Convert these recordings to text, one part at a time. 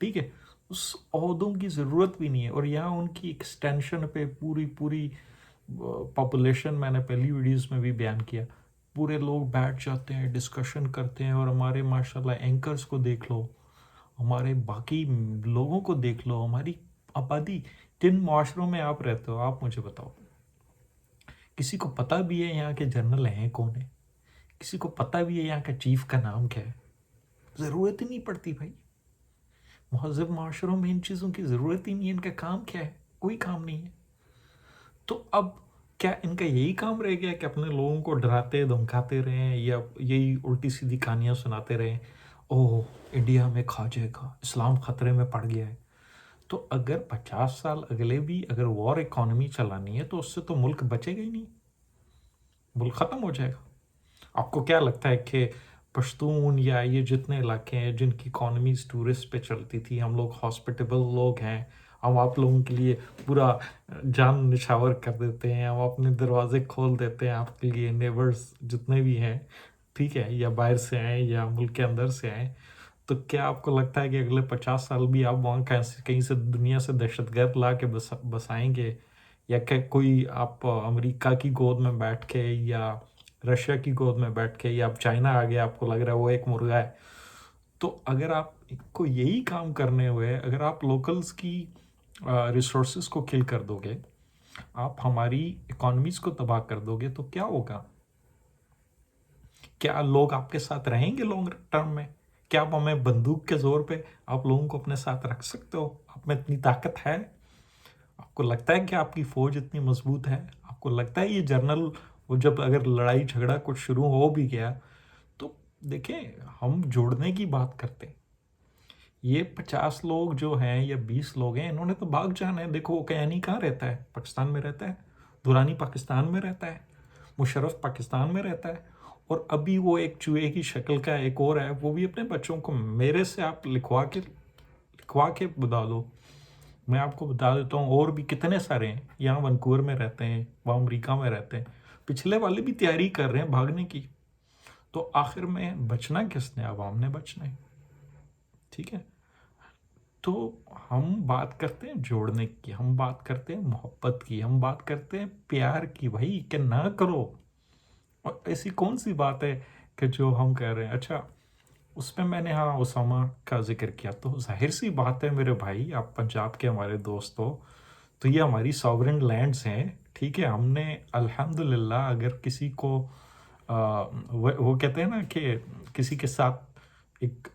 ٹھیک ہے، اس عہدوں کی ضرورت بھی نہیں ہے. اور یہاں ان کی ایکسٹینشن پہ پوری پاپولیشن، میں نے پہلی ویڈیوز میں بھی بیان کیا، پورے لوگ بیٹھ جاتے ہیں، ڈسکشن کرتے ہیں. اور ہمارے ماشاءاللہ اینکرز کو دیکھ لو، ہمارے باقی لوگوں کو دیکھ لو، ہماری آبادی. جن معاشروں میں آپ رہتے ہو، آپ مجھے بتاؤ، کسی کو پتہ بھی ہے یہاں کے جنرل ہیں کون ہیں؟ کسی کو پتہ بھی ہے یہاں کا چیف کا نام کیا ہے؟ ضرورت ہی نہیں پڑتی بھائی. مہذب معاشروں میں ان چیزوں کی ضرورت ہی نہیں ہے. ان کا کام کیا ہے؟ کوئی کام نہیں ہے. تو اب کیا ان کا یہی کام رہ گیا کہ اپنے لوگوں کو ڈراتے دھمکاتے رہیں، یا یہی الٹی سیدھی کہانیاں سناتے رہیں؟ اوہ انڈیا میں کھا جائے گا، اسلام خطرے میں پڑ گیا ہے. تو اگر 50 سال اگلے بھی اگر وار اکانومی چلانی ہے تو اس سے تو ملک بچے گا ہی نہیں، ملک ختم ہو جائے گا. آپ کو کیا لگتا ہے کہ پشتون یا یہ جتنے علاقے ہیں جن کی اکانومیز ٹورسٹ پہ چلتی تھی، ہم لوگ ہاسپٹیبل لوگ ہیں، ہم آپ لوگوں کے لیے پورا جان نچھاور کر دیتے ہیں، ہم اپنے دروازے کھول دیتے ہیں آپ کے لیے، نیبرز جتنے بھی ہیں، ٹھیک ہے، یا باہر سے آئیں یا ملک کے اندر سے آئیں، تو کیا آپ کو لگتا ہے کہ اگلے 50 سال بھی آپ وہاں کہیں سے دنیا سے دہشت گرد لا کے بسائیں گے؟ یا کہ کوئی آپ امریکہ کی گود میں بیٹھ کے یا رشیا کی گود میں بیٹھ کے، یا آپ چائنا آ گیا، آپ کو لگ رہا ہے وہ ایک مرغا ہے. تو اگر آپ کو یہی کام کرنے ہوئے، اگر آپ لوکلز کی ریسورسز کو کل کر دو گے، آپ ہماری اکانومیز کو تباہ کر دو گے، تو کیا ہوگا؟ کیا لوگ آپ کے ساتھ رہیں گے لانگ ٹرم میں؟ کیا آپ ہمیں بندوق کے زور پہ آپ لوگوں کو اپنے ساتھ رکھ سکتے ہو؟ آپ میں اتنی طاقت ہے؟ آپ کو لگتا ہے کہ آپ کی فوج اتنی مضبوط ہے؟ آپ کو لگتا ہے یہ جنرل، وہ جب اگر لڑائی جھگڑا کچھ شروع ہو بھی گیا تو دیکھیں، ہم جوڑنے کی بات کرتے ہیں. یہ 50 لوگ جو ہیں یا 20 لوگ ہیں، انہوں نے تو بھاگ جانا ہے. دیکھو وہ کیانی کہاں رہتا ہے؟ پاکستان میں رہتا ہے. دورانی پاکستان میں رہتا ہے. مشرف پاکستان میں رہتا ہے. اور ابھی وہ ایک چوہے کی شکل کا ایک اور ہے، وہ بھی اپنے بچوں کو میرے سے آپ لکھوا کے بتا دو. میں آپ کو بتا دیتا ہوں، اور بھی کتنے سارے ہیں یہاں ونکوور میں رہتے ہیں، وہ امریکہ میں رہتے ہیں. پچھلے والے بھی تیاری کر رہے ہیں بھاگنے کی. تو آخر میں بچنا کس نے؟ عوام نے بچنا ہے. ٹھیک ہے، تو ہم بات کرتے ہیں جوڑنے کی، ہم بات کرتے ہیں محبت کی، ہم بات کرتے ہیں پیار کی. بھائی کہ نہ کرو. اور ایسی کون سی بات ہے کہ جو ہم کہہ رہے ہیں؟ اچھا، اس میں میں نے ہاں اسامہ کا ذکر کیا، تو ظاہر سی بات ہے میرے بھائی، آپ پنجاب کے ہمارے دوست ہو، تو یہ ہماری ساورن لینڈز ہیں. ٹھیک ہے، ہم نے الحمدللہ اگر کسی کو وہ کہتے ہیں نا کہ کسی کے ساتھ ایک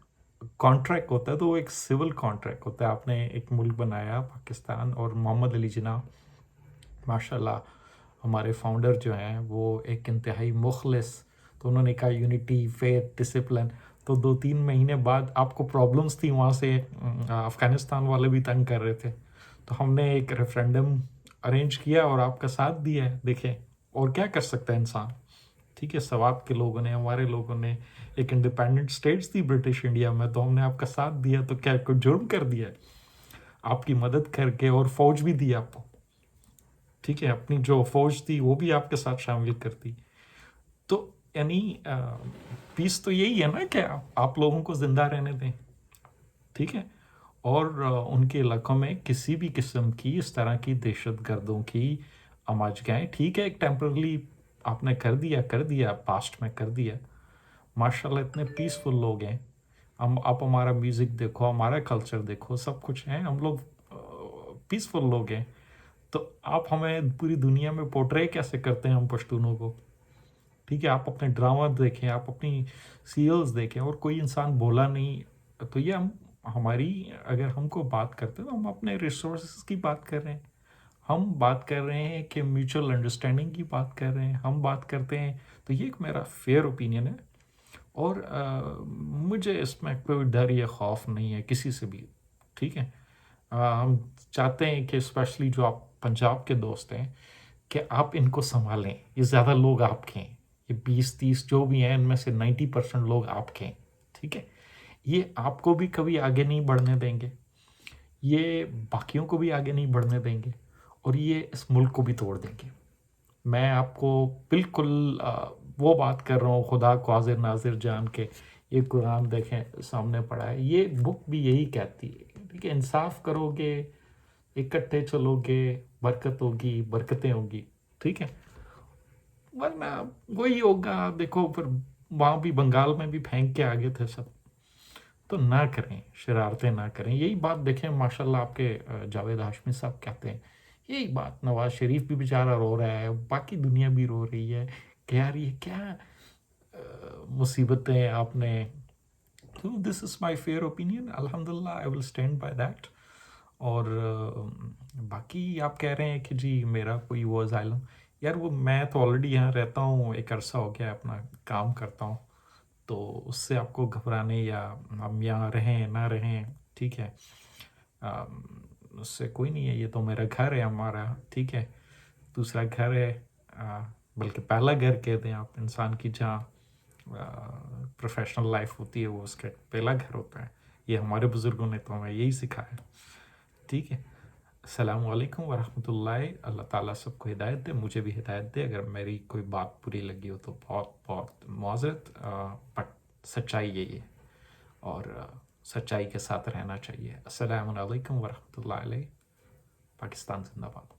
کانٹریکٹ ہوتا ہے، تو وہ ایک سول کانٹریکٹ ہوتا ہے. آپ نے ایک ملک بنایا پاکستان، اور محمد علی جناح ماشاءاللہ ہمارے فاؤنڈر جو ہیں وہ ایک انتہائی مخلص، تو انہوں نے کہا یونٹی، فیتھ، ڈسپلن. تو 2-3 مہینے بعد آپ کو پرابلمس تھی وہاں سے، افغانستان والے بھی تنگ کر رہے تھے، تو ہم نے ایک ریفرینڈم ارینج کیا اور آپ کا ساتھ دیا ہے. دیکھیں اور کیا کر سکتا ہے انسان. ٹھیک ہے، سوات کے لوگوں نے، ہمارے لوگوں نے، ایک انڈیپینڈنٹ اسٹیٹس تھی برٹش انڈیا میں، تو ہم نے آپ کا ساتھ دیا. تو کیا کوئی جرم کر دیا ہے؟ آپ کی مدد کر کے، اور فوج بھی دی آپ کو. ٹھیک ہے، اپنی جو فوج تھی وہ بھی آپ کے ساتھ شامل کرتی. تو یعنی پیس تو یہی ہے نا کہ آپ لوگوں کو زندہ رہنے دیں. ٹھیک ہے، اور ان کے علاقوں میں کسی بھی قسم کی اس طرح کی دہشت گردوں کی آماجگاہیں، ٹھیک ہے، ایک ٹیمپرلی آپ نے کر دیا پاسٹ میں کر دیا. ماشاءاللہ اتنے پیسفل لوگ ہیں. آپ ہمارا میوزک دیکھو، ہمارا کلچر دیکھو، سب کچھ ہے، ہم لوگ پیسفل لوگ ہیں. تو آپ ہمیں پوری دنیا میں پورٹرے کیسے کرتے ہیں ہم پشتونوں کو؟ ٹھیک ہے، آپ اپنے ڈرامہ دیکھیں، آپ اپنی سیریلز دیکھیں، اور کوئی انسان بولا نہیں. تو یہ ہماری اگر ہم کو بات کرتے ہیں تو ہم اپنے ریسورسز کی بات کر رہے ہیں. ہم بات کر رہے ہیں کہ میوچل انڈرسٹینڈنگ کی بات کر رہے ہیں، ہم بات کرتے ہیں. تو یہ ایک میرا فیئر اوپینین ہے، اور مجھے اس میں کوئی ڈر یا خوف نہیں ہے کسی سے بھی. ٹھیک ہے، ہم چاہتے ہیں کہ اسپیشلی جو آپ پنجاب کے دوست ہیں، کہ آپ ان کو سنبھالیں. یہ زیادہ لوگ آپ کے ہیں، یہ 20-30 جو بھی ہیں، ان میں سے 90% لوگ آپ کے ہیں. ٹھیک ہے، یہ آپ کو بھی کبھی آگے نہیں بڑھنے دیں گے، یہ باقیوں کو بھی آگے نہیں بڑھنے دیں گے، اور یہ اس ملک کو بھی توڑ دیں گے. میں آپ کو بالکل وہ بات کر رہا ہوں، خدا کو حاضر ناظر جان کے. یہ قرآن دیکھیں سامنے پڑا ہے، یہ بک بھی یہی کہتی ہے. ٹھیک ہے، انصاف کرو گے، اکٹھے چلو گے، برکت ہوگی، برکتیں ہوگی، ٹھیک ہے، ورنہ وہی ہوگا. دیکھو پھر وہاں بھی بنگال میں بھی پھینک کے آگے تھے سب. تو نہ کریں، شرارتیں نہ کریں. یہی بات دیکھیں ماشاء اللہ آپ کے جاوید ہاشمی صاحب کہتے ہیں، یہی بات. نواز شریف بھی بیچارہ رو رہا ہے، باقی دنیا بھی رو رہی ہے کہ یار یہ کیا مصیبتیں آپ نے. دس از مائی فیئر اوپینین، الحمد للہ آئی ول اسٹینڈ بائی دیٹ. اور باقی آپ کہہ رہے ہیں کہ جی میرا کوئی وہ ازائلم، یار وہ میں تو آلریڈی یہاں رہتا ہوں، ایک عرصہ ہو گیا اپنا کام کرتا ہوں، تو اس سے آپ کو گھبرانے یا ہم یہاں رہیں نہ رہیں، ٹھیک ہے، اس سے کوئی نہیں ہے. یہ تو میرا گھر ہے ہمارا، ٹھیک ہے، دوسرا گھر ہے، بلکہ پہلا گھر کہتے ہیں آپ انسان کی جہاں پروفیشنل لائف ہوتی ہے، وہ اس کا پہلا گھر ہوتا ہے. یہ ہمارے بزرگوں نے تو ہمیں یہی سکھایا، ٹھیک ہے. السلام علیکم ورحمۃ اللہ. اللہ تعالیٰ سب کو ہدایت دے، مجھے بھی ہدایت دے. اگر میری کوئی بات بری لگی ہو تو بہت بہت معذرت، بٹ سچائی یہی ہے اور سچائی کے ساتھ رہنا چاہیے. السلام علیکم ورحمۃ اللہ علیہ. پاکستان زندہ باد.